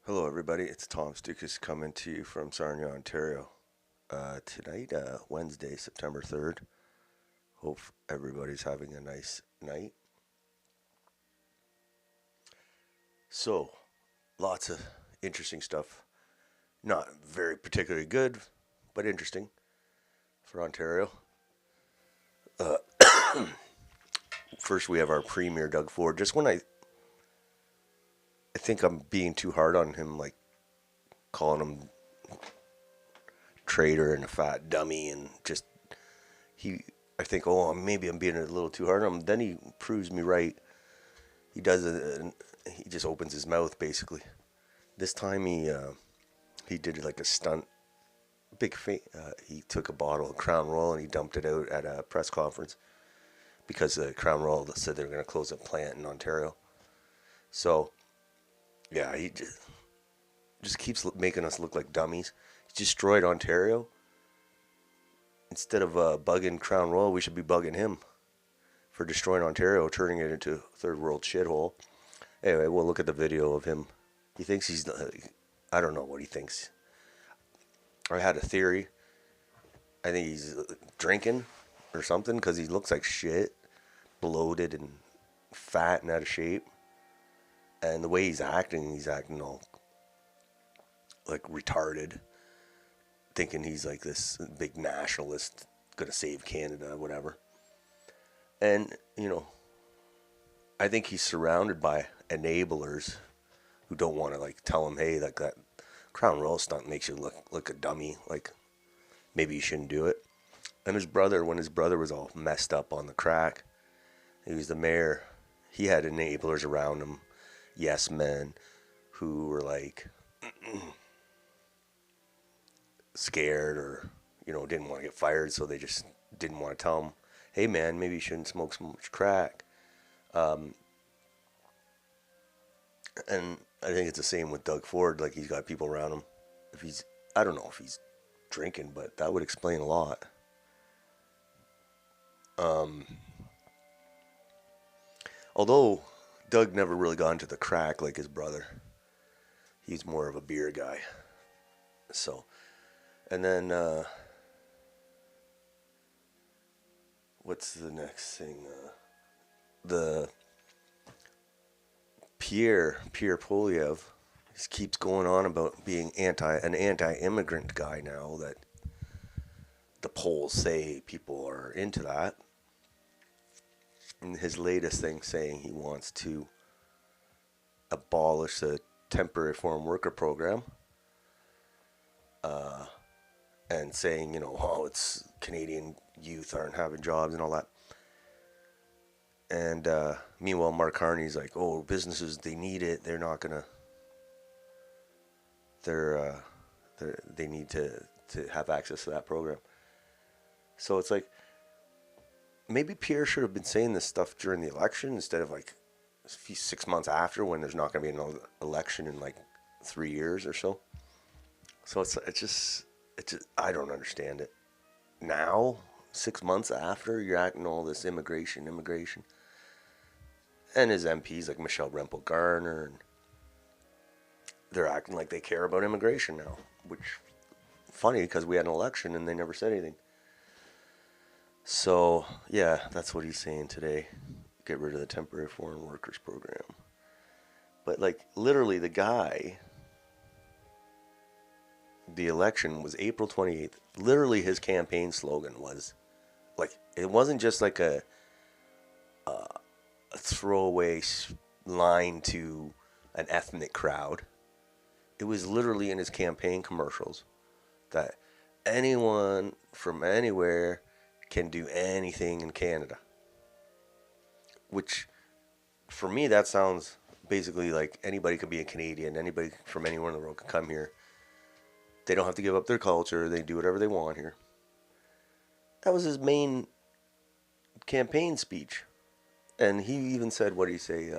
Hello, everybody. It's Tom Stoukas coming to you from Sarnia, Ontario. Tonight, Wednesday, September 3rd. Hope everybody's having a nice night. So, lots of interesting stuff. Not very particularly good, but interesting for Ontario. Uh, First, we have our Premier, Doug Ford. Just when I think I'm being too hard on him, like calling him traitor and a fat dummy, and just he I think, oh, maybe I'm being a little too hard on him. Then he proves me right. He does it, and he just opens his mouth basically. This time he did like a stunt. He took a bottle of Crown Royal and he dumped it out at a press conference because Crown Royal said they're going to close a plant in Ontario. So yeah, he just keeps making us look like dummies. He destroyed Ontario. Instead of bugging Crown Royal, we should be bugging him for destroying Ontario, turning it into a third world shithole. Anyway, we'll look at the video of him. He thinks he's. I don't know what he thinks. I had a theory. I think he's drinking or something because he looks like shit, bloated and fat and out of shape. And the way he's acting all like retarded, thinking he's like this big nationalist, gonna save Canada, whatever. And, I think he's surrounded by enablers who don't want to like tell him, hey, like that Crown Royal stunt makes you look a dummy. Like maybe you shouldn't do it. And his brother, when his brother was all messed up on the crack, he was the mayor. He had enablers around him, yes men, who were like scared or didn't want to get fired, so they just didn't want to tell him, hey man, maybe you shouldn't smoke so much crack. And I think it's the same with Doug Ford. Like he's got people around him. I don't know if he's drinking, but that would explain a lot. Um, Although Doug never really got into the crack like his brother. He's more of a beer guy. So, and then what's the next thing? The Pierre Poilievre just keeps going on about being an anti-immigrant guy now that the polls say people are into that. And his latest thing saying he wants to abolish the temporary foreign worker program, and saying, oh, it's Canadian youth aren't having jobs and all that. And meanwhile, Mark Carney's like, oh, businesses, they need it. They're not gonna. They need to have access to that program. So it's like maybe Pierre should have been saying this stuff during the election instead of like 6 months after, when there's not going to be another election in like 3 years or so. So it's just I don't understand it. Now, 6 months after, you're acting all this immigration, and his MPs like Michelle Rempel Garner, and they're acting like they care about immigration now, which funny because we had an election and they never said anything. So yeah, that's what he's saying today. Get rid of the temporary foreign workers program. But like literally, the election was April 28th. Literally, his campaign slogan was like, it wasn't just like a throwaway line to an ethnic crowd. It was literally in his campaign commercials that anyone from anywhere can do anything in Canada. Which, for me, that sounds basically like anybody could be a Canadian. Anybody from anywhere in the world can come here. They don't have to give up their culture. They do whatever they want here. That was his main campaign speech. And he even said, what did he say?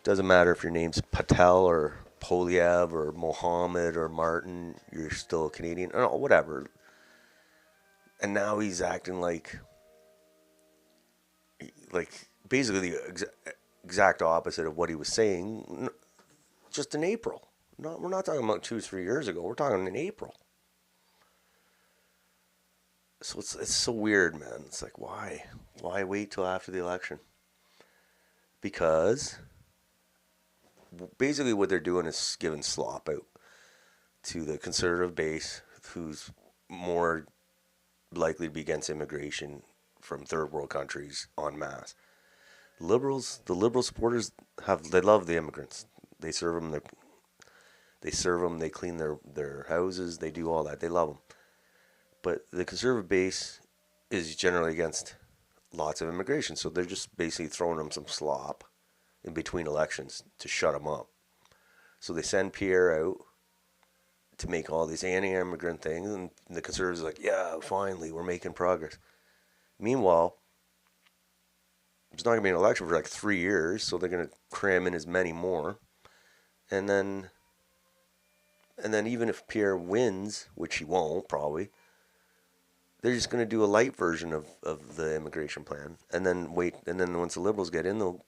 Doesn't matter if your name's Patel or Poilievre or Mohammed or Martin, you're still a Canadian. Or whatever. And now he's acting like basically the exact opposite of what he was saying. just in April. We're not talking about 2 or 3 years ago. We're talking in April. So it's so weird, man. It's like, why wait till after the election? Because basically what they're doing is giving slop out to the conservative base, who's more likely to be against immigration from third world countries en masse. The liberal supporters they love the immigrants. They serve them. They clean their houses. They do all that. They love them. But the conservative base is generally against lots of immigration, so they're just basically throwing them some slop in between elections to shut them up. So they send Pierre out to make all these anti-immigrant things, and the conservatives are like, yeah, finally, we're making progress. Meanwhile, there's not going to be an election for like 3 years, so they're going to cram in as many more. And then even if Pierre wins, which he won't probably, they're just going to do a light version of the immigration plan, and then wait. And then once the Liberals get in, they'll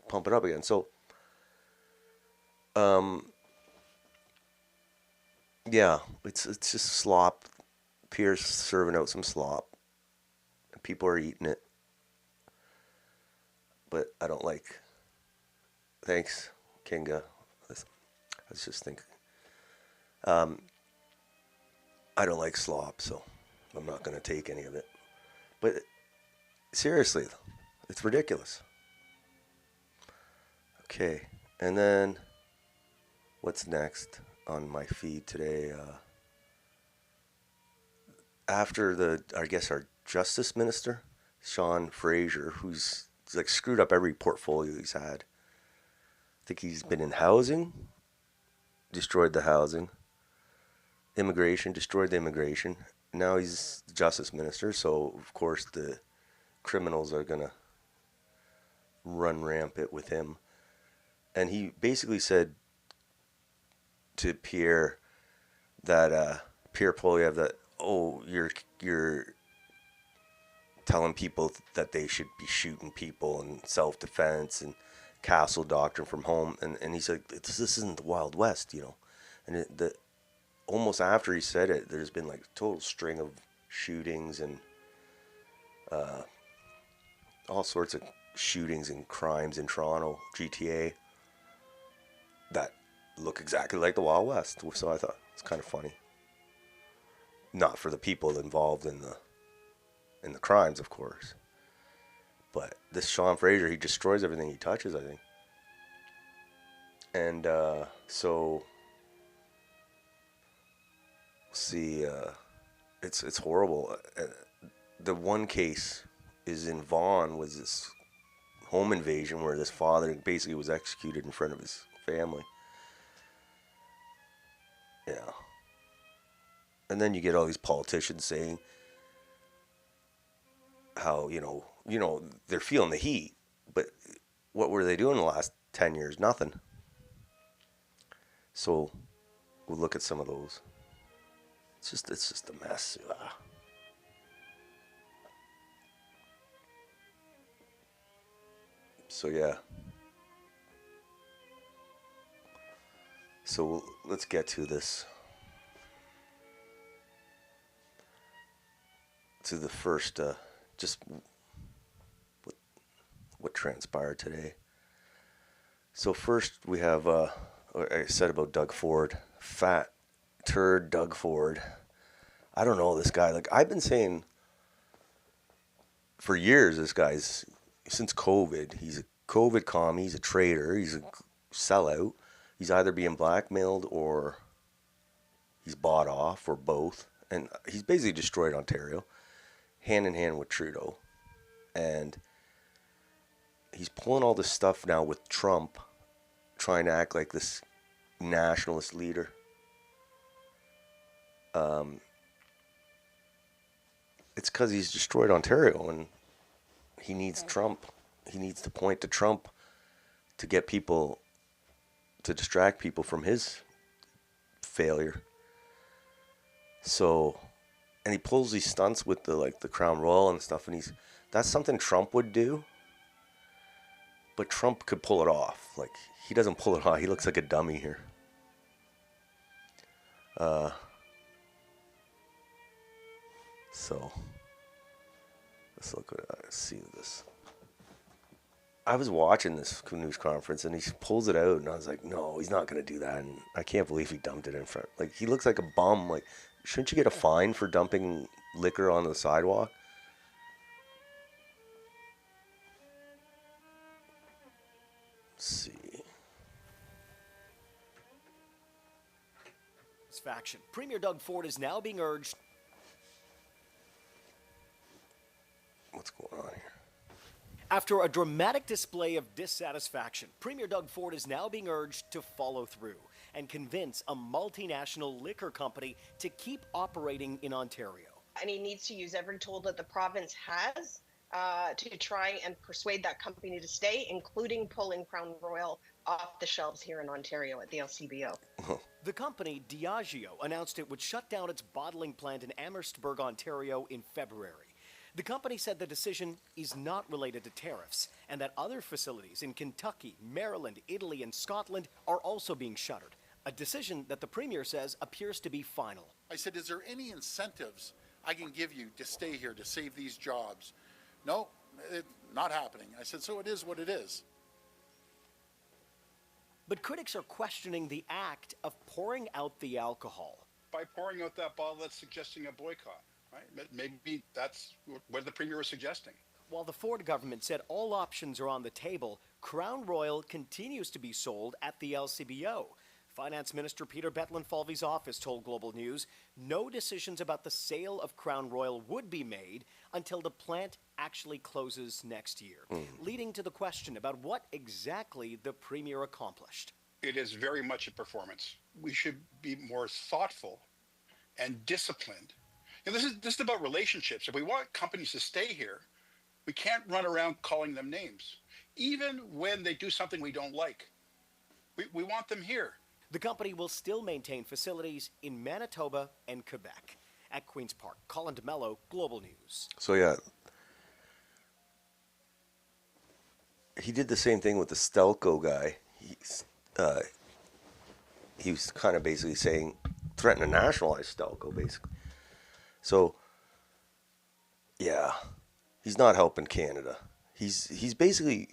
pump it up again. So, yeah, it's just slop. Pierre's serving out some slop. People are eating it, but I don't like. Thanks, Kinga. I was just thinking. I don't like slop, so I'm not going to take any of it. But seriously, it's ridiculous. Okay, and then what's next on my feed today? After I guess our Justice Minister, Sean Fraser, who's like screwed up every portfolio he's had. I think he's been in housing, destroyed the housing. Immigration, destroyed the immigration. Now he's the Justice Minister, so of course the criminals are going to run rampant with him. And he basically said to Pierre that, Pierre Poilievre, that, oh, you're telling people that they should be shooting people in self-defense and castle doctrine from home. And he said, this isn't the Wild West, you know. And almost after he said it, there's been like a total string of shootings and all sorts of shootings and crimes in Toronto, GTA, that look exactly like the Wild West. So I thought it's kind of funny. Not for the people involved in the crimes, of course. But this Sean Fraser, he destroys everything he touches, I think. And so, see, it's horrible. The one case is in Vaughan, was this home invasion where this father basically was executed in front of his family. Yeah. And then you get all these politicians saying how, you know, they're feeling the heat, but what were they doing the last 10 years? Nothing. So we'll look at some of those. It's just a mess. So yeah. So let's get to this. To the first, just what transpired today. So first we have, I said about Doug Ford, fat turd Doug Ford. I don't know this guy. Like, I've been saying for years, this guy's, since COVID, he's a COVID commie, he's a traitor, he's a sellout. He's either being blackmailed or he's bought off or both. And he's basically destroyed Ontario, hand in hand with Trudeau. And he's pulling all this stuff now with Trump, trying to act like this nationalist leader. It's because he's destroyed Ontario, and he needs Trump. He needs to point to Trump to get people, to distract people from his failure. So, and he pulls these stunts with the Crown Royal and stuff, and that's something Trump would do. But Trump could pull it off. Like, he doesn't pull it off. He looks like a dummy here. So, let's look at see this. I was watching this news conference and he pulls it out and I was like, no, he's not going to do that. And I can't believe he dumped it in front. Like, he looks like a bum. Like, shouldn't you get a fine for dumping liquor on the sidewalk? Let's see. Faction. Premier Doug Ford is now being urged. What's going on here? After a dramatic display of dissatisfaction, Premier Doug Ford is now being urged to follow through and convince a multinational liquor company to keep operating in Ontario. And he needs to use every tool that the province has to try and persuade that company to stay, including pulling Crown Royal off the shelves here in Ontario at the LCBO. The company, Diageo, announced it would shut down its bottling plant in Amherstburg, Ontario in February. The company said the decision is not related to tariffs and that other facilities in Kentucky, Maryland, Italy, and Scotland are also being shuttered, a decision that the Premier says appears to be final. I said, is there any incentives I can give you to stay here, to save these jobs? No, not happening. I said, so it is what it is. But critics are questioning the act of pouring out the alcohol. By pouring out that bottle, that's suggesting a boycott, right? Maybe that's what the Premier was suggesting. While the Ford government said all options are on the table, Crown Royal continues to be sold at the LCBO. Finance Minister Peter Betlen-Falvey's office told Global News no decisions about the sale of Crown Royal would be made until the plant actually closes next year, leading to the question about what exactly the Premier accomplished. It is very much a performance. We should be more thoughtful and disciplined. And this is about relationships. If we want companies to stay here, we can't run around calling them names. Even when they do something we don't like, we want them here. The company will still maintain facilities in Manitoba and Quebec. At Queen's Park, Colin DeMello, Global News. So, yeah. He did the same thing with the Stelco guy. He was kind of basically saying, threatening to nationalize Stelco, basically. So, yeah, he's not helping Canada. He's basically,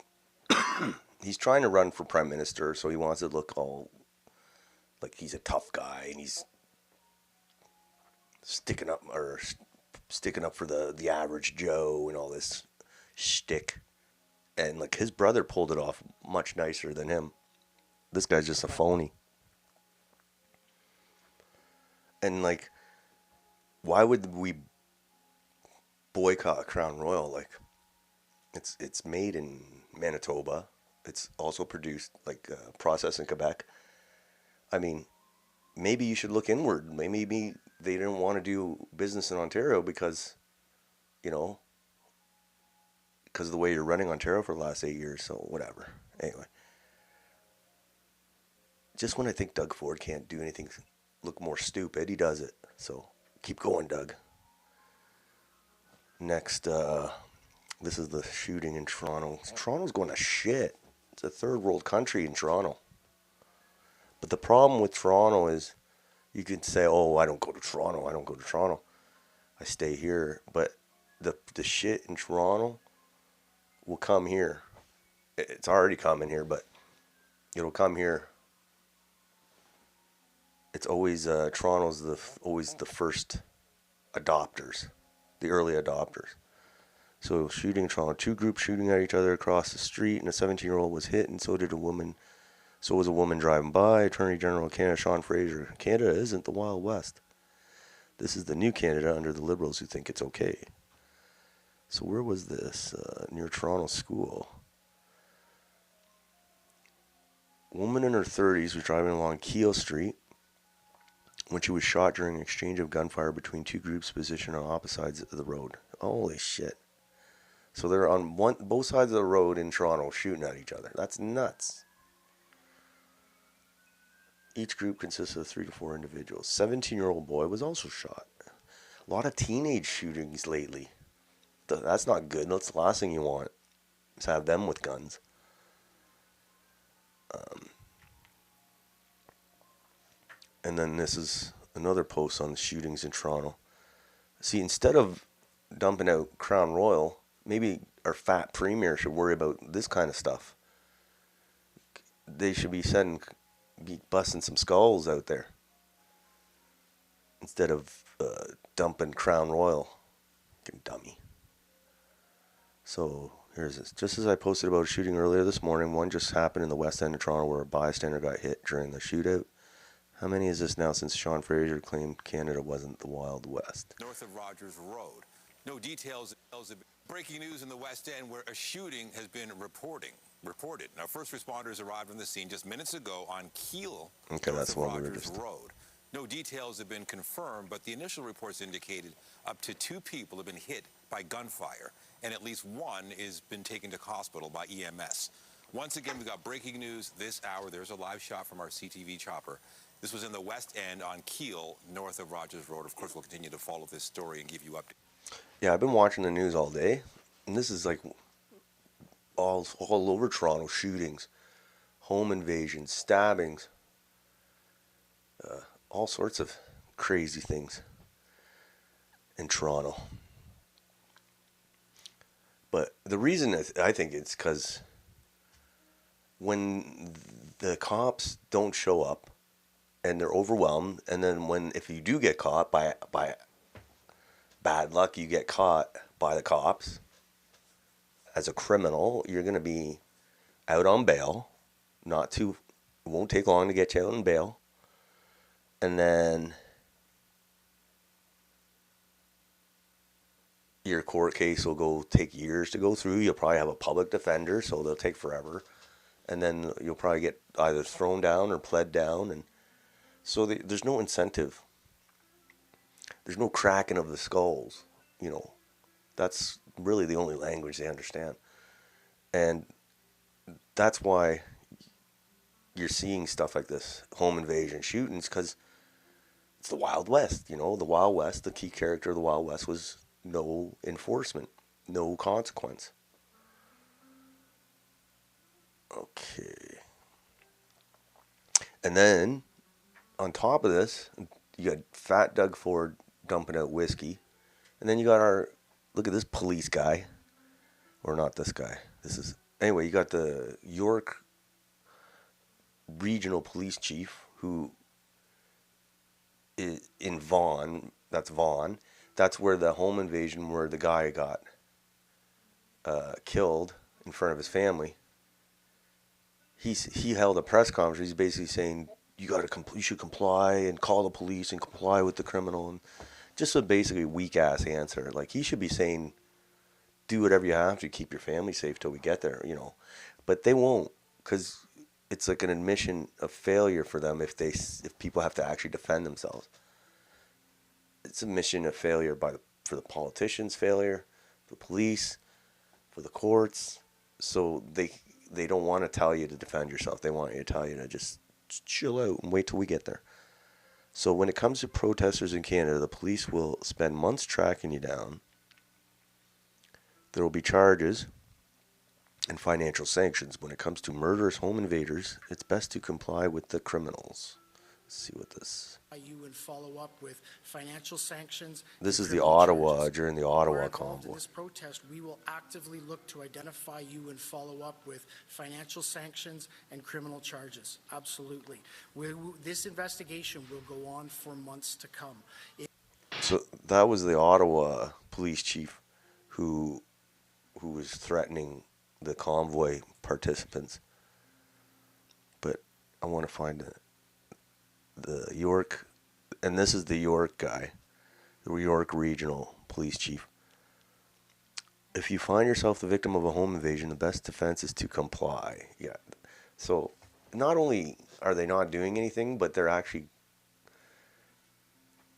he's trying to run for prime minister, so he wants to look all like he's a tough guy, and he's sticking up for the average Joe and all this shtick. And like his brother pulled it off much nicer than him. This guy's just a phony. And like, why would we boycott Crown Royal? Like, it's made in Manitoba. It's also produced, like, processed in Quebec. I mean, maybe you should look inward. Maybe they didn't want to do business in Ontario because, because of the way you're running Ontario for the last 8 years. So whatever. Anyway, just when I think Doug Ford can't do anything look more stupid, he does it. So keep going, Doug. Next, this is the shooting in Toronto. Toronto's going to shit. It's a third world country in Toronto. But the problem with Toronto is you can say, oh, I don't go to Toronto. I stay here. But the shit in Toronto will come here. It's already coming here, but it'll come here. It's always, Toronto's always the first adopters, the early adopters. So shooting in Toronto, 2 groups shooting at each other across the street, and a 17-year-old was hit, and so did a woman. So was a woman driving by. Attorney General of Canada, Sean Fraser. Canada isn't the Wild West. This is the new Canada under the Liberals who think it's okay. So where was this? Near Toronto School. Woman in her 30s was driving along Keele Street when she was shot during an exchange of gunfire between 2 groups positioned on opposite sides of the road. Holy shit. So they're on both sides of the road in Toronto shooting at each other. That's nuts. Each group consists of 3 to 4 individuals. 17-year-old boy was also shot. A lot of teenage shootings lately. That's not good. That's the last thing you want, is have them with guns. And then this is another post on the shootings in Toronto. See, instead of dumping out Crown Royal, maybe our fat premier should worry about this kind of stuff. They should be busting some skulls out there instead of dumping Crown Royal. Fucking dummy. So here's this. Just as I posted about a shooting earlier this morning, one just happened in the west end of Toronto where a bystander got hit during the shootout. How many is this now since Sean Fraser claimed Canada wasn't the Wild West? North of Rogers Road. No details. Breaking news in the West End where a shooting has been reported. Now, first responders arrived on the scene just minutes ago on Keele, Okay, north that's of one we were Rogers just... Road. No details have been confirmed, but the initial reports indicated up to 2 people have been hit by gunfire, and at least one has been taken to hospital by EMS. Once again, we got breaking news this hour. There's a live shot from our CTV chopper. This was in the West End on Keele, north of Rogers Road. Of course, we'll continue to follow this story and give you updates. Yeah, I've been watching the news all day, and this is like all over Toronto: shootings, home invasions, stabbings, all sorts of crazy things in Toronto. But the reason I think it's because when the cops don't show up and they're overwhelmed, and then if you do get caught by bad luck, you get caught by the cops as a criminal, you're going to be out on bail. It won't take long to get you out on bail. And then your court case will take years to go through. You'll probably have a public defender, so they'll take forever. And then you'll probably get either thrown down or pled down. And so there's no incentive. There's no cracking of the skulls. That's really the only language they understand. And that's why you're seeing stuff like this, home invasion shootings, because it's the Wild West. The Wild West, the key character of the Wild West was no enforcement, no consequence. Okay. And then, on top of this, you got Fat Doug Ford dumping out whiskey. And then you got look at this police guy. Or not this guy. Anyway, you got the York Regional Police Chief, who is in Vaughan. That's Vaughan. That's where the home invasion, where the guy got killed in front of his family. He held a press conference. He's basically saying you should comply and call the police and comply with the criminal, and just a basically weak ass answer. Like, he should be saying, do whatever you have to keep your family safe till we get there, But they won't, because it's like an admission of failure for them if people have to actually defend themselves. It's a mission of failure for the politicians, failure, the police, for the courts. So they don't want to tell you to defend yourself. They want you to tell you to just chill out and wait till we get there. So when it comes to protesters in Canada, the police will spend months tracking you down. There will be charges and financial sanctions. When it comes to murderous home invaders, it's best to comply with the criminals. Let's see what this... You and follow up with financial sanctions. This is the Ottawa, during the Ottawa convoy. In this protest, we will actively look to identify you and follow up with financial sanctions and criminal charges. Absolutely. This investigation will go on for months to come. So that was the Ottawa police chief who was threatening the convoy participants. But I want to find the York, and this is the York guy, the York Regional Police Chief. If you find yourself the victim of a home invasion, the best defense is to comply. Yeah. So not only are they not doing anything, but they're actually,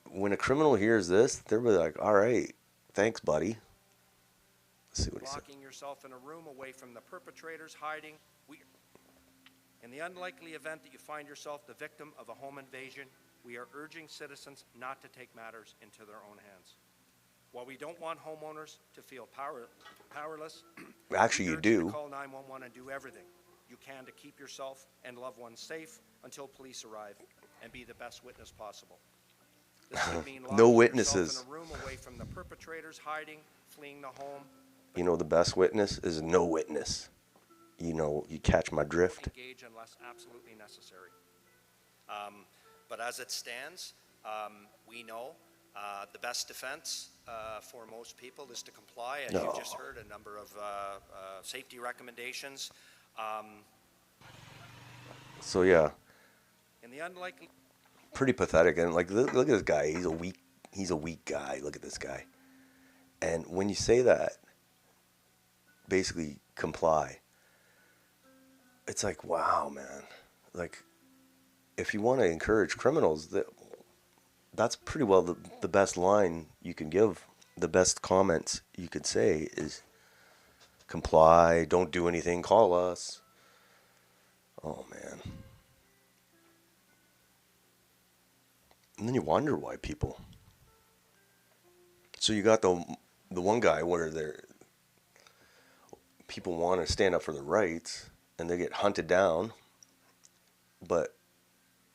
when a criminal hears this, they're like, all right, thanks, buddy. Let's see what he said. Locking yourself in a room away from the perpetrators, hiding. In the unlikely event that you find yourself the victim of a home invasion, we are urging citizens not to take matters into their own hands. While we don't want homeowners to feel powerless, actually you do. To call 911 and do everything you can to keep yourself and loved ones safe until police arrive. and be the best witness possible. This could mean No locking yourself witnesses. in a room away from the perpetrators, hiding, fleeing the home. You know, the best witness is no witness. You know, you catch my drift. Engage unless absolutely necessary. But as it stands, we know the best defense for most people is to comply. As you just heard, a number of safety recommendations. So yeah, In the unlikely, pretty pathetic. And like, look at this guy. He's a weak guy. Look at this guy. And when you say that, basically comply. It's like, wow, man. Like, if you want to encourage criminals, that's pretty well the best line you can give. The best comments you could say is comply, don't do anything, call us. Oh, man. And then you wonder why people. So you got the one guy where people want to stand up for their rights and they get hunted down, but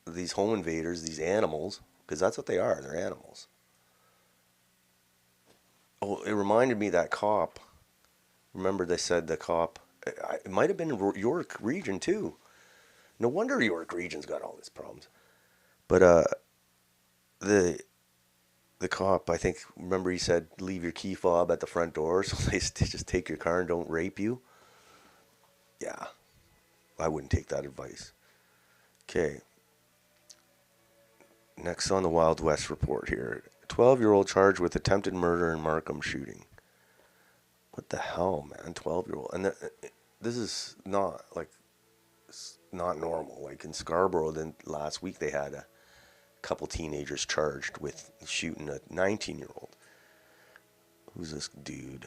these home invaders, these animals, because that's what they are, they're animals. Oh, it reminded me of that cop. Remember they said the cop, it might have been in York Region too. No wonder York Region's got all these problems. But the cop, I think, remember he said, leave your key fob at the front door so they just take your car and don't rape you. Yeah, I wouldn't take that advice. Okay. Next on the Wild West report here. 12-year-old charged with attempted murder in Markham shooting. What the hell, man? 12-year-old. And this is not, like, not normal. Like in Scarborough, then last week they had a couple teenagers charged with shooting a 19-year-old. Who's this dude?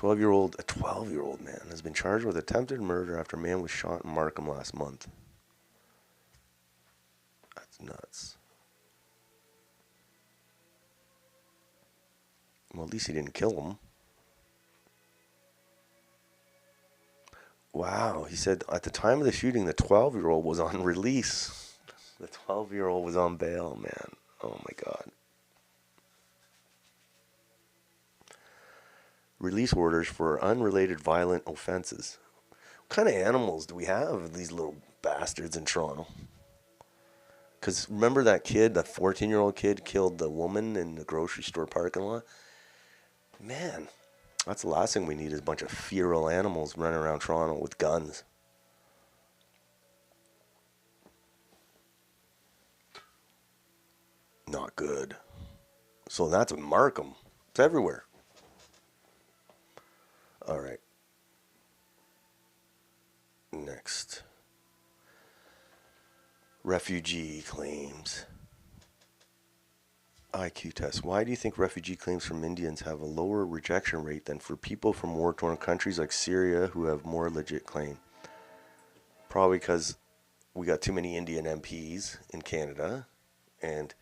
A 12-year-old man has been charged with attempted murder after a man was shot in Markham last month. That's nuts. Well, at least he didn't kill him. Wow, he said at the time of the shooting, the 12-year-old was on release. The 12-year-old was on bail, man. Oh, my God. Release orders for unrelated violent offenses. What kind of animals do we have, these little bastards in Toronto? Because remember that kid, the 14-year-old kid, killed the woman in the grocery store parking lot? Man, that's the last thing we need is a bunch of feral animals running around Toronto with guns. Not good. So that's Markham. It's everywhere. All right. Next. Refugee claims. IQ test. Why do you think refugee claims from Indians have a lower rejection rate than for people from war-torn countries like Syria who have more legit claim? Probably because we got too many Indian MPs in Canada, and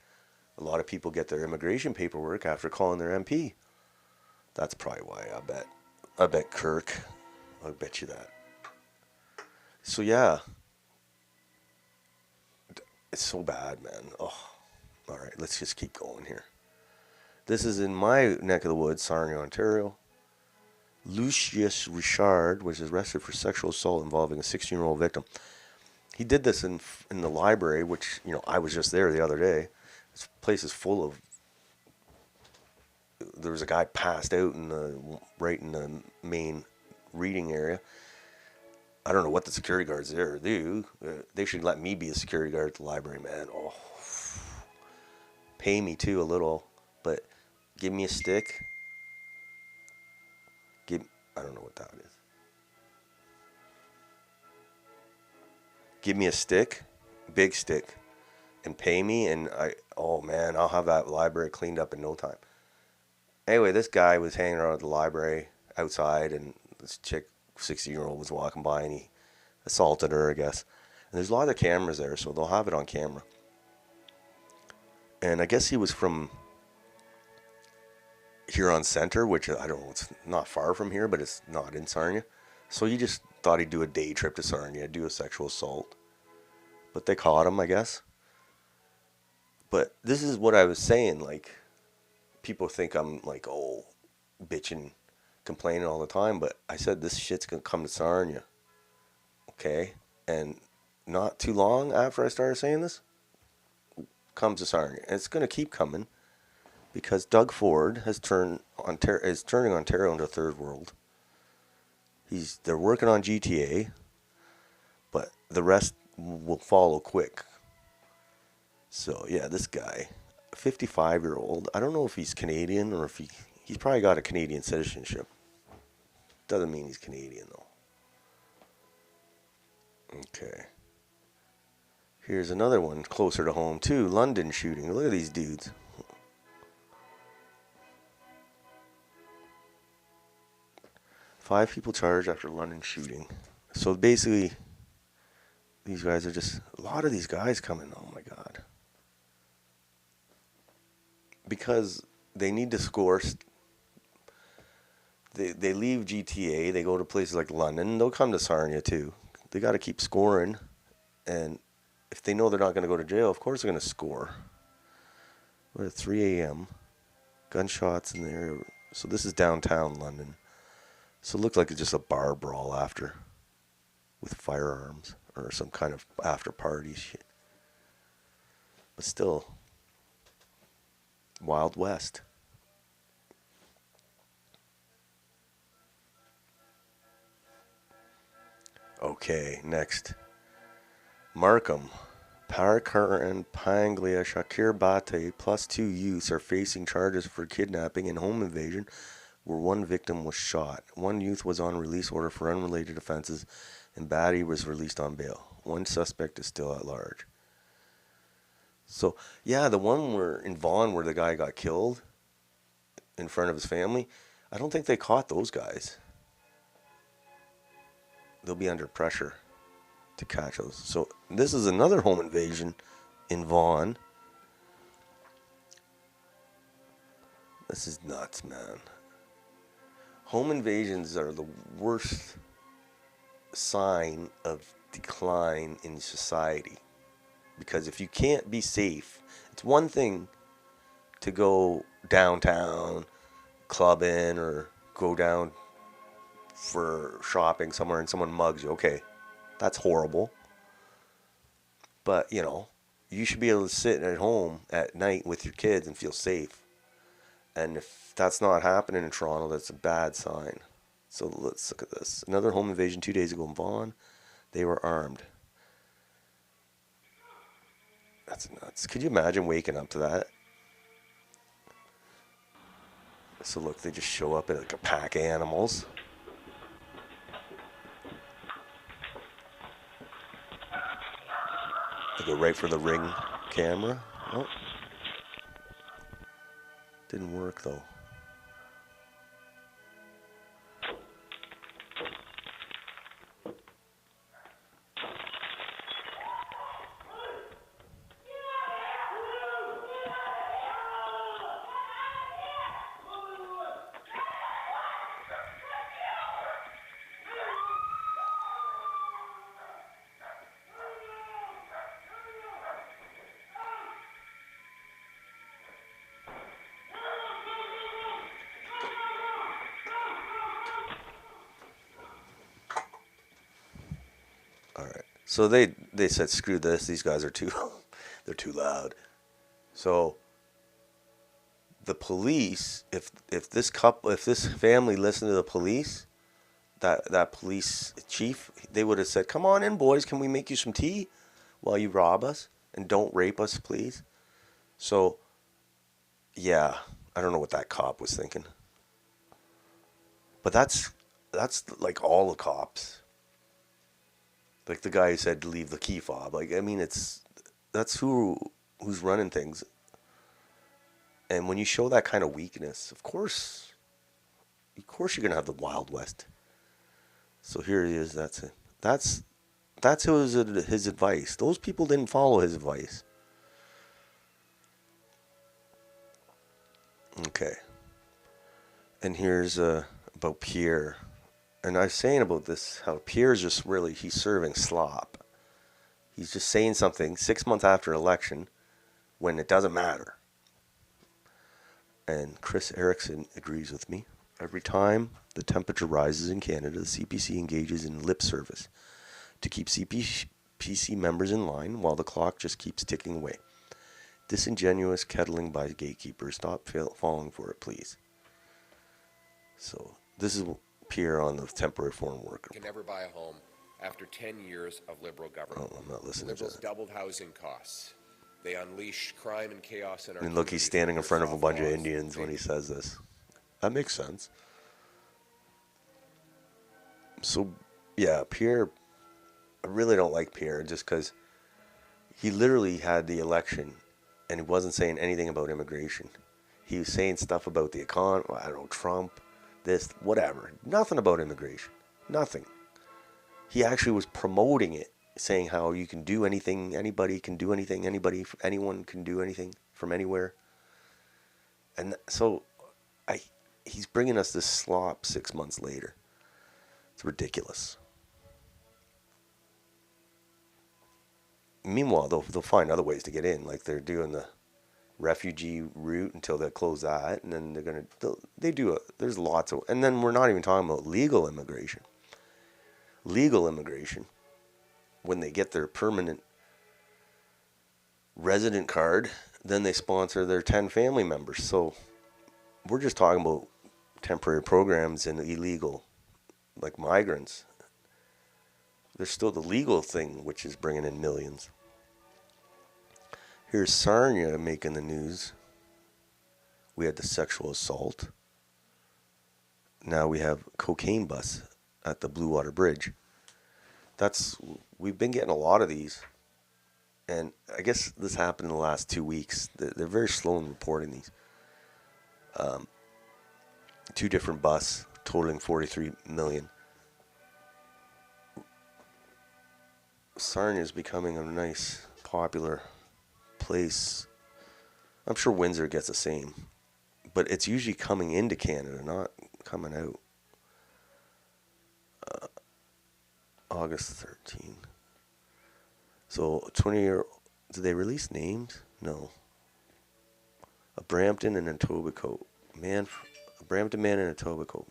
a lot of people get their immigration paperwork after calling their MP. That's probably why, I bet. I bet Kirk. I'll bet you that. So yeah. It's so bad, man. Oh. All right, let's just keep going here. This is in my neck of the woods, Sarnia, Ontario. Lucius Richard was arrested for sexual assault involving a 16-year-old victim. He did this in the library, which, you know, I was just there the other day. This place is full of... There was a guy passed out right in the main reading area. I don't know what the security guards there do. They should let me be a security guard at the library, man. Oh. Pay me too a little, but give me a stick. I don't know what that is. Give me a stick, big stick, and pay me, and oh man, I'll have that library cleaned up in no time. Anyway, this guy was hanging around at the library outside, and this chick, 16-year-old, was walking by, and he assaulted her, I guess. And there's a lot of cameras there, so they'll have it on camera. And I guess he was from Huron Center, which I don't know, it's not far from here, but it's not in Sarnia. So he just thought he'd do a day trip to Sarnia, do a sexual assault. but they caught him, I guess. But this is what I was saying. Like, people think I'm like, oh, bitching, complaining all the time. But I said this shit's gonna come to Sarnia. Okay, and not too long after I started saying this, comes to Sarnia, and it's gonna keep coming because Doug Ford is turning Ontario into a third world. They're working on GTA, but the rest will follow quick. So yeah, this guy, 55-year-old. I don't know if he's Canadian or if he's probably got a Canadian citizenship. Doesn't mean he's Canadian though. Okay. Here's another one closer to home too. London shooting. Look at these dudes. Five people charged after London shooting. So basically, these guys are just a lot of these guys coming. Oh my God. Because they need to score. They leave GTA, they go to places like London, they'll come to Sarnia too. They got to keep scoring, and if they know they're not going to go to jail, of course they're going to score. We're at 3 a.m. Gunshots in the area. So this is downtown London. So it looks like it's just a bar brawl after, with firearms or some kind of after party shit. But still, Wild West. Okay, next. Markham. Parakaran Panglia Shakir Bate plus 2 youths are facing charges for kidnapping and home invasion, where one victim was shot. One youth was on release order for unrelated offenses, and Batty was released on bail. One suspect is still at large. So, yeah, the one in Vaughan where the guy got killed in front of his family, I don't think they caught those guys. They'll be under pressure to catch those. So this is another home invasion in Vaughan. This is nuts, man. Home invasions are the worst sign of decline in society. Because if you can't be safe, it's one thing to go downtown, clubbing, or go down for shopping somewhere and someone mugs you. Okay, that's horrible. But, you know, you should be able to sit at home at night with your kids and feel safe. And if that's not happening in Toronto, that's a bad sign. So let's look at this. Another home invasion 2 days ago in Vaughan. They were armed. That's nuts. Could you imagine waking up to that? So look, they just show up in like a pack of animals. They go right for the Ring camera. Oh. Didn't work though. So they said, screw this. These guys are they're too loud. So the police, if this family listened to the police, that police chief, they would have said, come on in, boys. Can we make you some tea while you rob us? And don't rape us, please. So, yeah, I don't know what that cop was thinking. But that's like all the cops. Like the guy who said to leave the key fob. Like, I mean, that's who's running things. And when you show that kind of weakness, of course you're gonna have the Wild West. So here he is. That's it. That's his advice. Those people didn't follow his advice. Okay. And here's about Pierre. And I was saying about this, how Pierre's just really, he's serving slop. He's just saying something 6 months after election when it doesn't matter. And Chris Erickson agrees with me. Every time the temperature rises in Canada, the CPC engages in lip service to keep CPC members in line while the clock just keeps ticking away. Disingenuous kettling by gatekeepers. Stop falling for it, please. So this is Pierre on the temporary foreign worker. Can never buy a home after 10 years of Liberal government. Oh, I'm not listening Liberals to that. doubled housing costs. They unleash crime and chaos in our And look, he's communities standing in with front of a soft bunch of laws. Indians when he says this. That makes sense. So, yeah, Pierre, I really don't like Pierre just because he literally had the election and he wasn't saying anything about immigration. He was saying stuff about the economy, I don't know, Trump, this, whatever. Nothing about immigration. Nothing. He actually was promoting it, saying how you can do anything, anybody can do anything, anyone can do anything from anywhere. And so he's bringing us this slop 6 months later. It's ridiculous. Meanwhile, they'll find other ways to get in, like they're doing the refugee route until they close that, and then there's lots of, and then we're not even talking about legal immigration. Legal immigration, when they get their permanent resident card, then they sponsor their 10 family members. So we're just talking about temporary programs and illegal, like migrants. There's still the legal thing, which is bringing in millions. Here's Sarnia making the news. We had the sexual assault. Now we have cocaine bus at the Blue Water Bridge. We've been getting a lot of these. And I guess this happened in the last 2 weeks. They're very slow in reporting these. 2 different buses totaling 43 million. Sarnia is becoming a nice, popular place. I'm sure Windsor gets the same. But it's usually coming into Canada, not coming out. August 13. So 20-year, did they release names? No. A Brampton and a Etobicoke. A Brampton man and a Etobicoke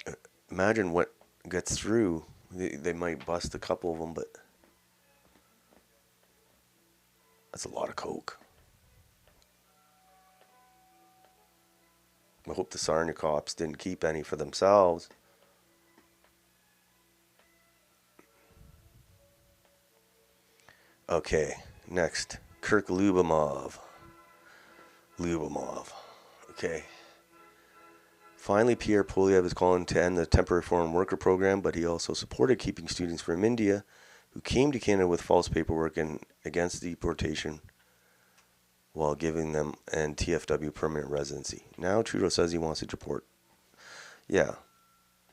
man. Imagine what gets through. They might bust a couple of them, but that's a lot of coke. I hope the Sarnia cops didn't keep any for themselves. Okay, next. Kirk Lubomov. Okay. Finally, Pierre Poilievre is calling to end the temporary foreign worker program, but he also supported keeping students from India who came to Canada with false paperwork and against deportation while giving them an TFW permanent residency. Now Trudeau says he wants to deport. Yeah.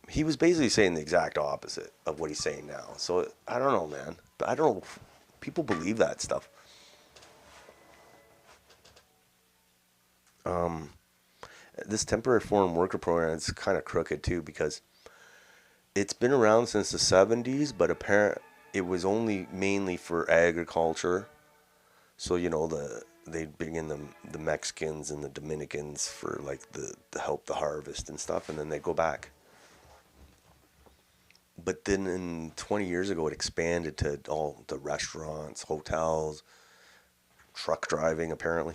He was basically saying the exact opposite of what he's saying now. So, I don't know, man. I don't know. People believe that stuff. This temporary foreign worker program is kind of crooked too, because it's been around since the 70s, but apparently it was only mainly for agriculture. So, they'd bring in the Mexicans and the Dominicans for like the help the harvest and stuff, and then they go back. But then 20 years ago, it expanded to all the restaurants, hotels, truck driving, apparently.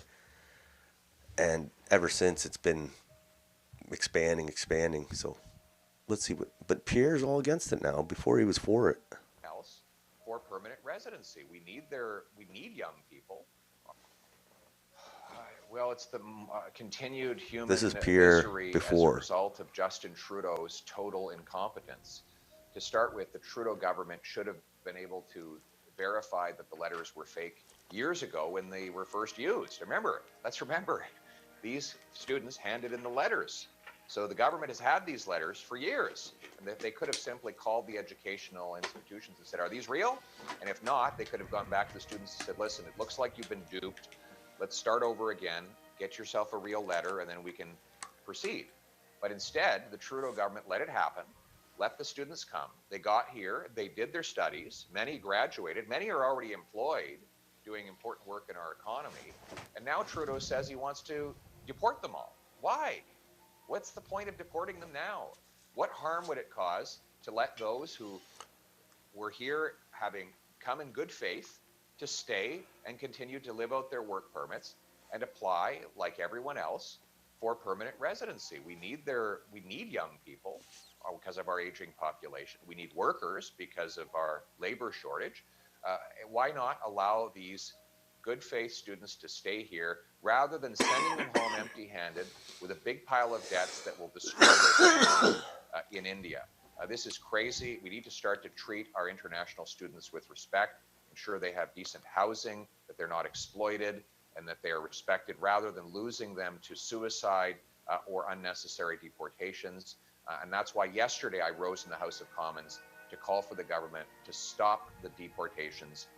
And ever since, it's been expanding. So let's see but Pierre's all against it now. Before he was for it. Else for permanent residency. We need young people. Well, it's the continued human This is Pierre misery before. as a result of Justin Trudeau's total incompetence. To start with, the Trudeau government should have been able to verify that the letters were fake years ago when they were first used. Let's remember, these students handed in the letters. So the government has had these letters for years, and they could have simply called the educational institutions and said, are these real? And if not, they could have gone back to the students and said, listen, it looks like you've been duped. Let's start over again, get yourself a real letter, and then we can proceed. But instead, the Trudeau government let it happen. let the students come. They got here, they did their studies, many graduated, many are already employed doing important work in our economy. And now Trudeau says he wants to deport them all. Why? What's the point of deporting them now? What harm would it cause to let those who were here having come in good faith to stay and continue to live out their work permits and apply, like everyone else, for permanent residency? We need young people because of our aging population. We need workers because of our labor shortage. Why not allow these good faith students to stay here rather than sending them home empty-handed with a big pile of debts that will destroy their families in India? This is crazy. We need to start to treat our international students with respect, ensure they have decent housing, that they're not exploited, and that they are respected rather than losing them to suicide or unnecessary deportations. And that's why yesterday I rose in the House of Commons to call for the government to stop the deportations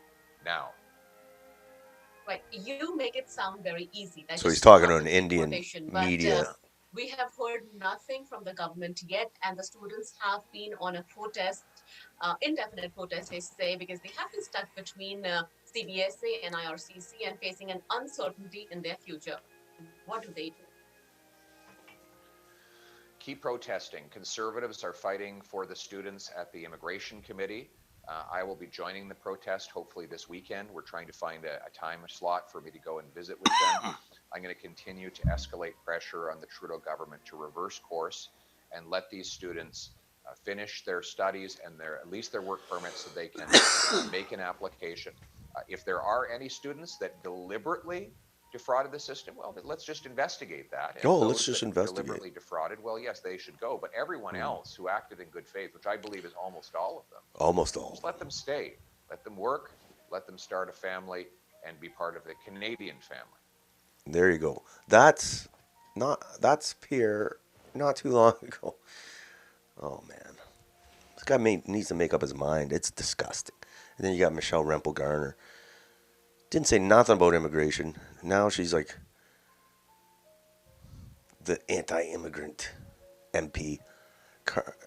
now. Right. You make it sound very easy. So he's talking to an Indian media. But we have heard nothing from the government yet, and the students have been on a protest, indefinite protest, they say, because they have been stuck between CBSA and IRCC and facing an uncertainty in their future. What do they do? Keep protesting. Conservatives are fighting for the students at the Immigration Committee. I will be joining the protest hopefully this weekend. We're trying to find a time slot for me to go and visit with them. I'm going to continue to escalate pressure on the Trudeau government to reverse course and let these students finish their studies and at least their work permits so they can make an application. If there are any students that deliberately defrauded the system, well, let's just investigate that. And let's just investigate. Deliberately defrauded, well, yes, they should go. But everyone else who acted in good faith, which I believe is almost all of them, almost all, just let them stay, let them work, let them start a family, and be part of the Canadian family. There you go. That's Pierre not too long ago. Oh man, this guy needs to make up his mind. It's disgusting. And then you got Michelle Rempel-Garner. Didn't say nothing about immigration. Now she's like the anti-immigrant MP.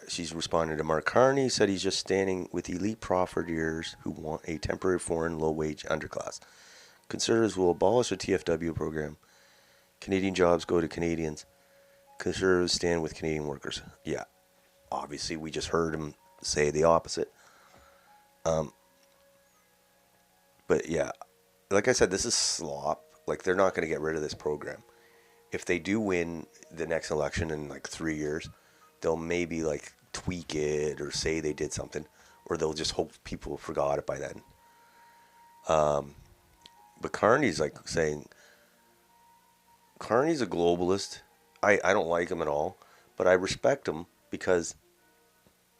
She's responding to Mark Carney, said he's just standing with elite profiteers who want a temporary foreign low-wage underclass. Conservatives will abolish the TFW program. Canadian jobs go to Canadians. Conservatives stand with Canadian workers. Yeah, obviously we just heard him say the opposite. But yeah, like I said, this is slop. Like, they're not going to get rid of this program. If they do win the next election in like 3 years, they'll maybe like tweak it or say they did something, or they'll just hope people forgot it by then. But Carney's like saying, Carney's a globalist. I don't like him at all, but I respect him because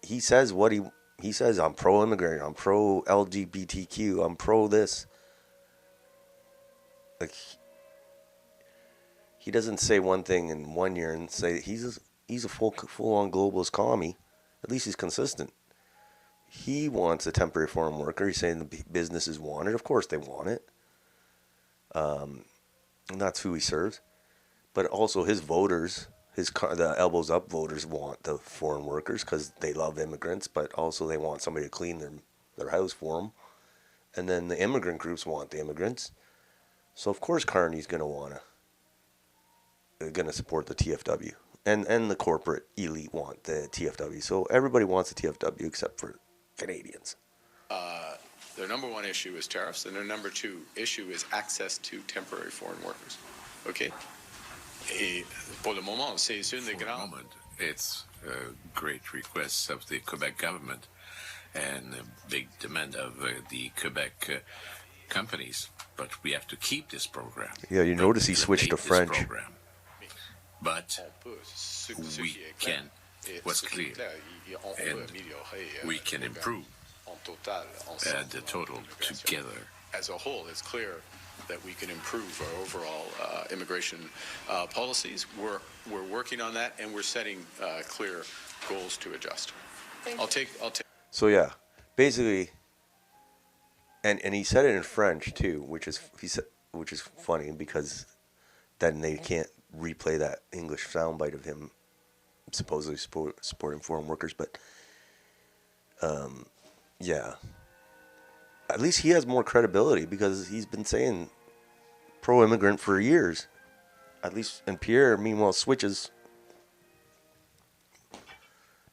he says what he says. I'm pro-immigrant. I'm pro-LGBTQ. I'm pro this. Like, he doesn't say one thing in 1 year and say he's a full-on globalist commie. At least he's consistent. He wants a temporary foreign worker. He's saying the businesses want it. Of course they want it. And that's who he serves. But also his voters, the elbows up voters want the foreign workers because they love immigrants, but also they want somebody to clean their house for them. And then the immigrant groups want the immigrants. So of course Carney's going to support the TFW. And the corporate elite want the TFW. So everybody wants the TFW except for Canadians. Their number one issue is tariffs, and their number two issue is access to temporary foreign workers. Okay? For the moment, it's a great request of the Quebec government and a big demand of the Quebec companies. But we have to keep this program. Yeah, you notice he switched to French. Program. But we can, what's clear, and we can improve the total together. As a whole, it's clear that we can improve our overall immigration policies. We're working on that, and we're setting clear goals to adjust. I'll take. So yeah, basically, and he said it in French too, which is funny because then they can't replay that English soundbite of him supposedly supporting foreign workers. But Yeah. At least he has more credibility because he's been saying pro-immigrant for years. At least, and Pierre, meanwhile, switches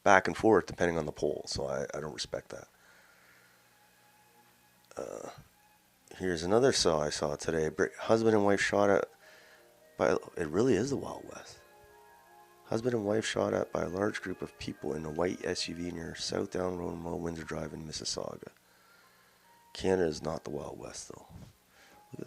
back and forth depending on the poll. So I don't respect that. Here's another I saw today. Husband and wife shot at by, it really is the Wild West. Husband and wife shot at by a large group of people in a white SUV near South Down Road and Low Windsor Drive in Mississauga. Canada is not the Wild West, though.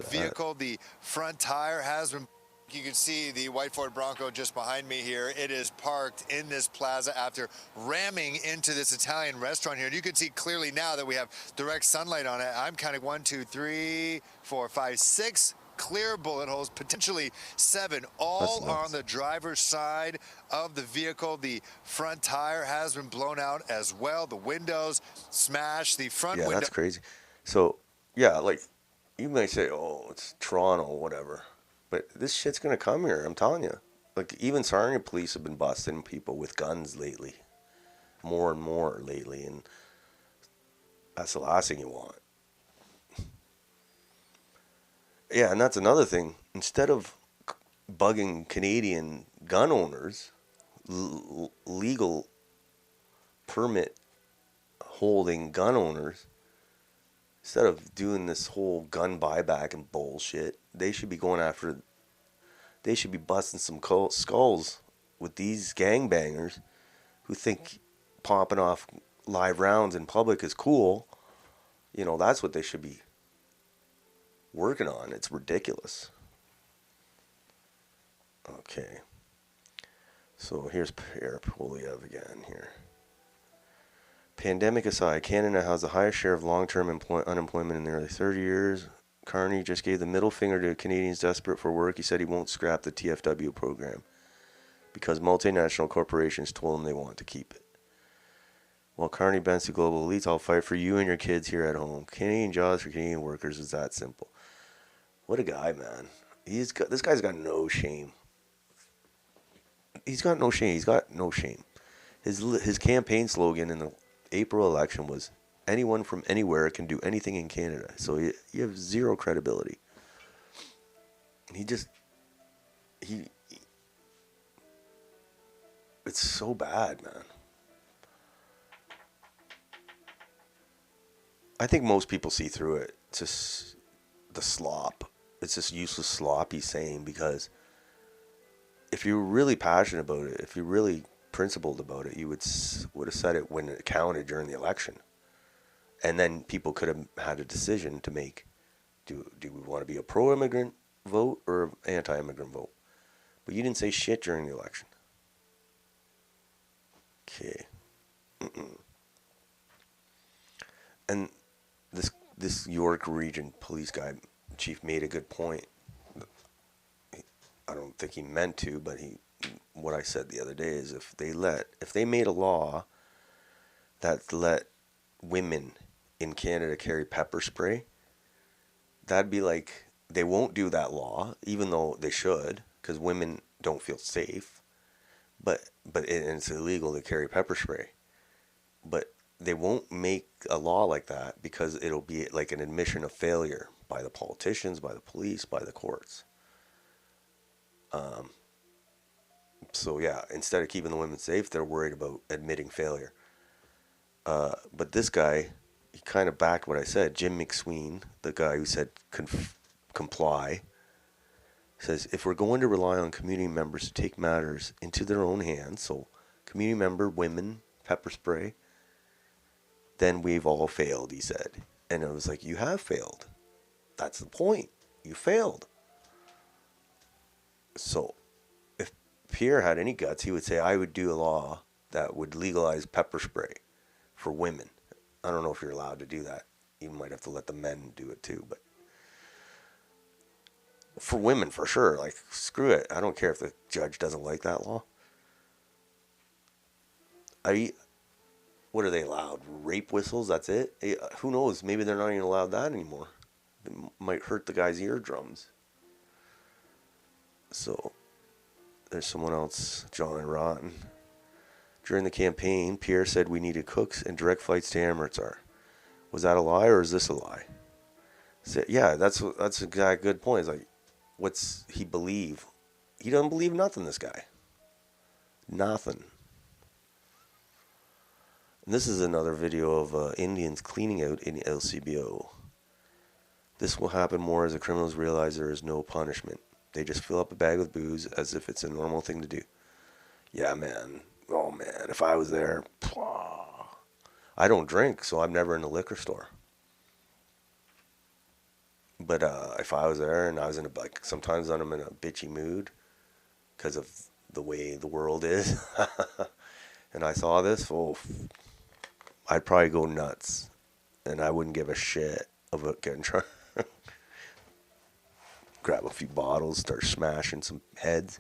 Vehicle, the front tire has been... You can see the white Ford Bronco just behind me here. It is parked in this plaza after ramming into this Italian restaurant here. And you can see clearly now that we have direct sunlight on it. I'm counting 1, 2, 3, 4, 5, 6 clear bullet holes, potentially 7. All are on the driver's side of the vehicle. The front tire has been blown out as well. The windows smashed. The front window... Yeah, that's crazy. So, yeah, like, you might say, oh, it's Toronto, whatever. But this shit's going to come here, I'm telling you. Like, even Sarnia police have been busting people with guns lately. More and more lately. And that's the last thing you want. Yeah, and that's another thing. Instead of bugging Canadian gun owners, legal permit holding gun owners, instead of doing this whole gun buyback and bullshit, they should be going after, they should be busting some skulls with these gangbangers who think popping off live rounds in public is cool. You know, that's what they should be working on. It's ridiculous. Okay. So here's Pierre Poilievre again here. Pandemic aside, Canada has the highest share of long-term unemployment in nearly 30 years. Carney just gave the middle finger to Canadians desperate for work. He said he won't scrap the TFW program because multinational corporations told him they want to keep it. While Carney bends to global elites, I'll fight for you and your kids here at home. Canadian jobs for Canadian workers is that simple. What a guy, man. This guy's got no shame. He's got no shame. He's got no shame. His campaign slogan in the April election was, anyone from anywhere can do anything in Canada. So you have zero credibility. It's so bad, man. I think most people see through it. It's just the slop. It's just useless slop he's saying, because if you were really passionate about it, if you're really principled about it, you would have said it when it counted during the election. And then people could have had a decision to make. Do we want to be a pro-immigrant vote or anti-immigrant vote? But you didn't say shit during the election. Okay. And this York Region police guy, chief, made a good point. I don't think he meant to, but what I said the other day is if they made a law that let women in Canada carry pepper spray, that'd be like, they won't do that law, even though they should, because women don't feel safe. But it's illegal to carry pepper spray. But they won't make a law like that because it'll be like an admission of failure by the politicians, by the police, by the courts. So yeah, instead of keeping the women safe, they're worried about admitting failure. But this guy, he kind of backed what I said. Jim McSween, the guy who said comply, says if we're going to rely on community members to take matters into their own hands, so community member, women, pepper spray, then we've all failed, he said. And I was like, you have failed. That's the point. You failed. So if Pierre had any guts, he would say, I would do a law that would legalize pepper spray for women. I don't know if you're allowed to do that. You might have to let the men do it too, but for women, for sure. Like, screw it. I don't care if the judge doesn't like that law. What are they allowed? Rape whistles? That's it? Who knows? Maybe they're not even allowed that anymore. It might hurt the guy's eardrums. So, there's someone else, John and Rotten. During the campaign, Pierre said we needed cooks and direct flights to Amritsar. Was that a lie or is this a lie? So, yeah, that's a good point. It's like, what's he believe? He doesn't believe nothing, this guy. Nothing. And this is another video of Indians cleaning out in LCBO. This will happen more as the criminals realize there is no punishment. They just fill up a bag with booze as if it's a normal thing to do. Yeah, man. Oh, man. If I was there, I don't drink, so I'm never in the liquor store. But if I was there and I was in sometimes I'm in a bitchy mood because of the way the world is, and I saw this, I'd probably go nuts, and I wouldn't give a shit about getting drunk. Grab a few bottles, start smashing some heads.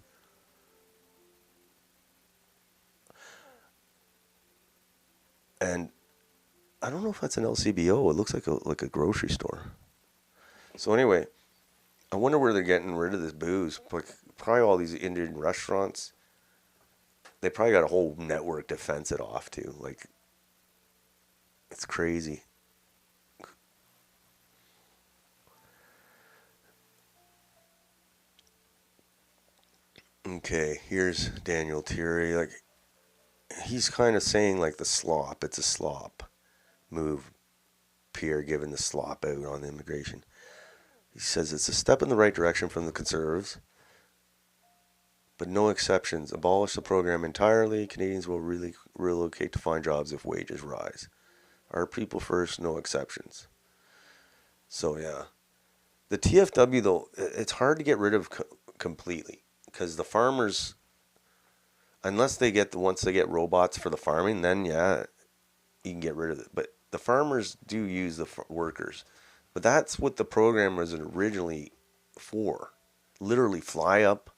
And I don't know if that's an LCBO. It looks like a grocery store. So anyway, I wonder where they're getting rid of this booze. Like, probably all these Indian restaurants, they probably got a whole network to fence it off to. Like, it's crazy. Okay, here's Daniel Thierry. Like, he's kind of saying like the slop. It's a slop move. Pierre giving the slop out on immigration. He says it's a step in the right direction from the Conservatives, but no exceptions. Abolish the program entirely. Canadians will really relocate to find jobs if wages rise. Our people first, no exceptions. So yeah, the TFW though, it's hard to get rid of completely because the farmers, unless they get once they get robots for the farming, then yeah, you can get rid of it. But the farmers do use the workers. But that's what the program was originally for. Literally fly up,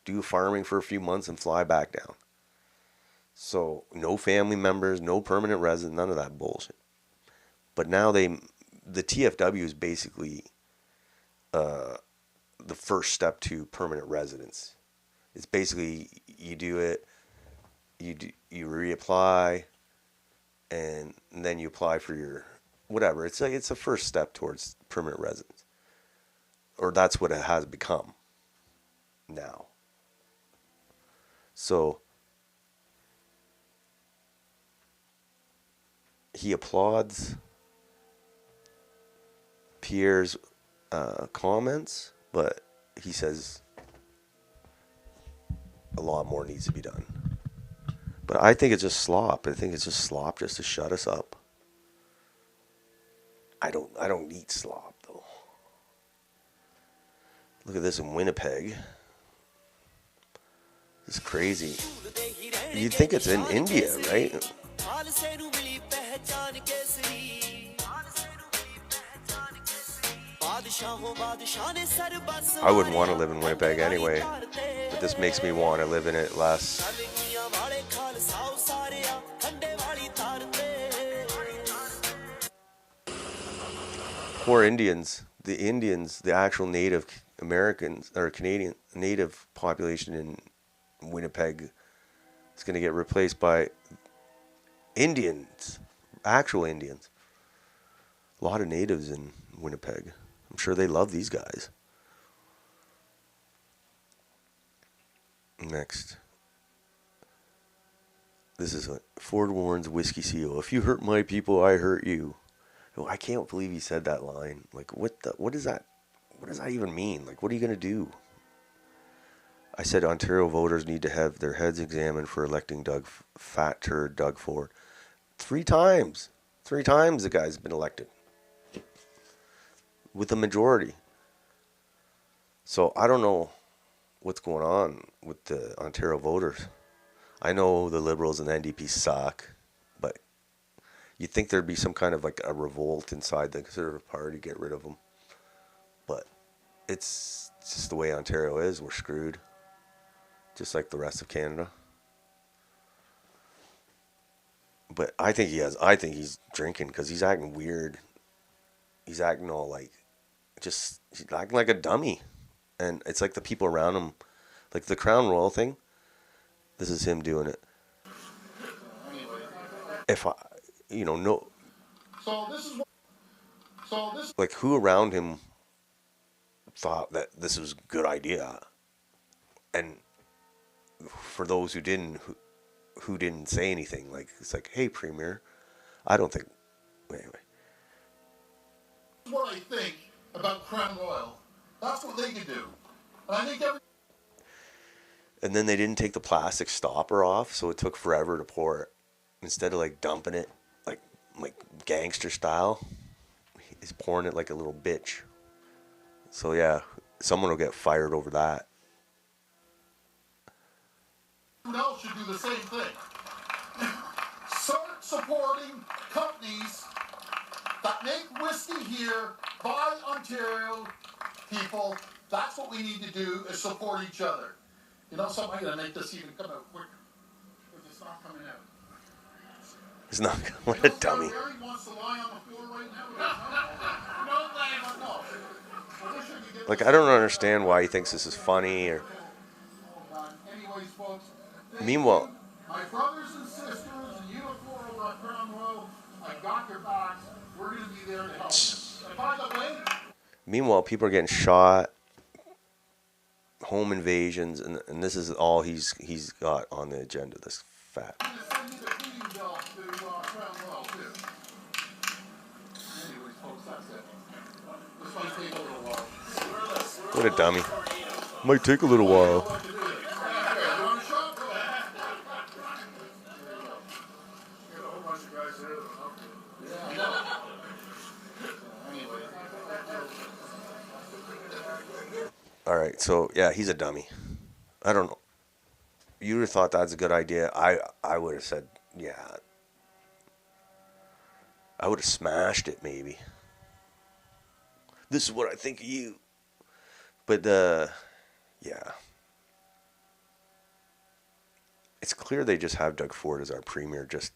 do farming for a few months, and fly back down. So no family members, no permanent residents, none of that bullshit. But now the TFW is basically the first step to permanent residence. It's basically you do it, you reapply, and then you apply for your whatever. It's like it's the first step towards permanent residence, or that's what it has become now. So he applauds Pierre's comments, but he says a lot more needs to be done. But I think it's just slop. I think it's just slop just to shut us up. I don't eat slop though. Look at this in Winnipeg. It's crazy. You'd think it's in India, right? I wouldn't want to live in Winnipeg anyway, but this makes me want to live in it less. Poor Indians, the actual Native Americans or Canadian Native population in Winnipeg is going to get replaced by Indians, actual Indians. A lot of natives in Winnipeg. I'm sure they love these guys. Next. This is Ford Warren's Whiskey CEO. If you hurt my people, I hurt you. Oh, I can't believe he said that line. Like, what is that? What does that even mean? Like, what are you going to do? I said Ontario voters need to have their heads examined for electing fat turd Doug Ford. 3 times. 3 times the guy's been elected. With a majority. So I don't know what's going on with the Ontario voters. I know the Liberals and the NDP suck, but you'd think there'd be some kind of like a revolt inside the Conservative Party to get rid of them. But it's just the way Ontario is. We're screwed. Just like the rest of Canada. But I think he's drinking because he's acting weird. He's acting all like, he's acting like a dummy. And it's like the people around him, like the Crown Royal thing. This is him doing it. if I, you know, no, So this is like who around him thought that this was a good idea, and for those who didn't, who didn't say anything, like it's like, hey, Premier, I don't think. Anyway, what I think about Crown Royal. That's what they can do, and I think and then they didn't take the plastic stopper off, so it took forever to pour it. Instead of like dumping it like gangster style, he's pouring it like a little bitch. So yeah, someone will get fired over that. everyone else should do the same thing. Start supporting companies that make whiskey here by Ontario people. That's what we need to do, is support each other. You know something, I'm going to make this even come out quicker, because it's not coming out. It's not. What a dummy. Barry wants to lie on the floor right now. No, Like, I don't understand why he thinks this is funny. Or anyways, folks, meanwhile, my brothers and sisters, and you four over at Crown Royal, I got your backs. We're going to be there to help you. And by the way, meanwhile, people are getting shot, home invasions, and this is all he's got on the agenda. This fat. I'm going to send you the cleaning bill to Crown Royal too. Anyways, folks, that's it. This might take a little while. What a dummy. Might take a little while. All right, so yeah, he's a dummy. I don't know. You would have thought that's a good idea. I would have said, yeah. I would have smashed it, maybe. This is what I think of you. But, yeah. It's clear they just have Doug Ford as our premier just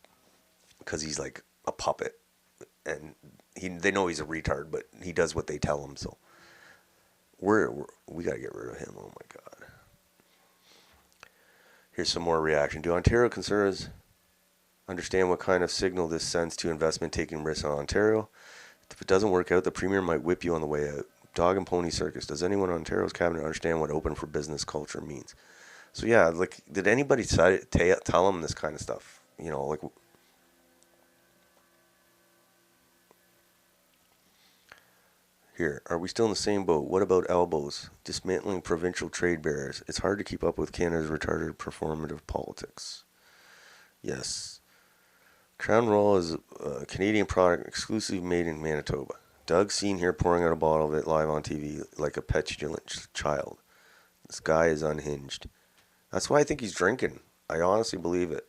because he's like a puppet. And they know he's a retard, but he does what they tell him, so. We got to get rid of him. Oh, my God. Here's some more reaction. Do Ontario Conservatives understand what kind of signal this sends to investment taking risks on Ontario? If it doesn't work out, the Premier might whip you on the way out. Dog and pony circus. Does anyone in Ontario's cabinet understand what open for business culture means? So, yeah, like, did anybody tell him this kind of stuff? You know, like... Here, are we still in the same boat? What about elbows? Dismantling provincial trade barriers. It's hard to keep up with Canada's retarded performative politics. Yes. Crown Royal is a Canadian product exclusively made in Manitoba. Doug seen here pouring out a bottle of it live on TV like a petulant child. This guy is unhinged. That's why I think he's drinking. I honestly believe it.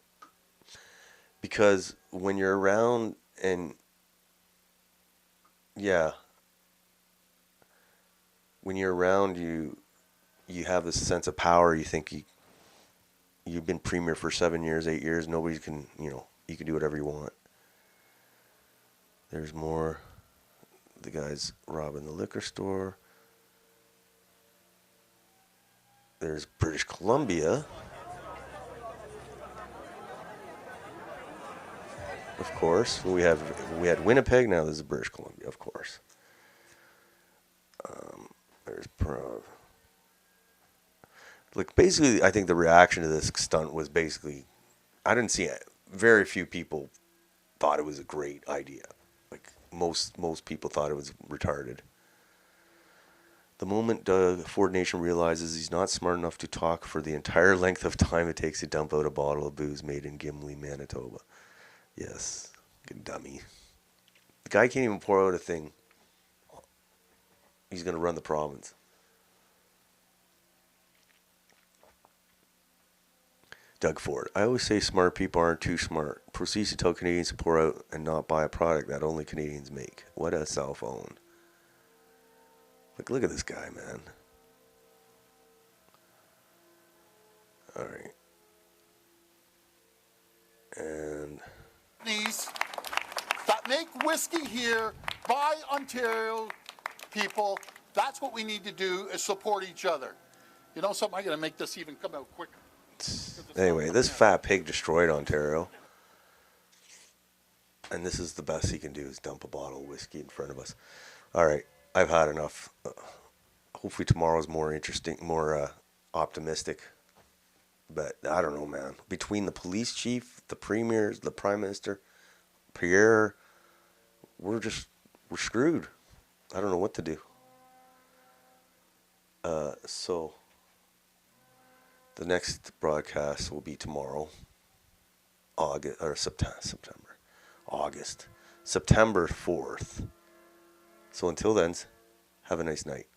Because when you're around and... Yeah... When you're around, you have this sense of power. You think you've been premier for 7 years, 8 years. Nobody can, you can do whatever you want. There's more. The guy's robbing the liquor store. There's British Columbia. Of course. We had Winnipeg. Now this is British Columbia, of course. There's Prague. Like, basically, I think the reaction to this stunt was basically, I didn't see it. Very few people thought it was a great idea. Like, most people thought it was retarded. The moment Doug Ford Nation realizes he's not smart enough to talk for the entire length of time it takes to dump out a bottle of booze made in Gimli, Manitoba. Yes, good dummy. The guy can't even pour out a thing. He's going to run the province. Doug Ford. I always say smart people aren't too smart. Proceeds to tell Canadians to pour out and not buy a product that only Canadians make. What a cell phone. Like, look at this guy, man. All right. And... that make whiskey here by Ontario people, that's what we need to do, is support each other. You know something, I'm going to make this even come out quicker. Anyway, this fat pig destroyed Ontario. And this is the best he can do, is dump a bottle of whiskey in front of us. All right, I've had enough. Hopefully tomorrow's more interesting, more optimistic. But I don't know, man. Between the police chief, the premiers, the prime minister, Pierre, we're screwed. I don't know what to do. So the next broadcast will be tomorrow, September 4th. So until then, have a nice night.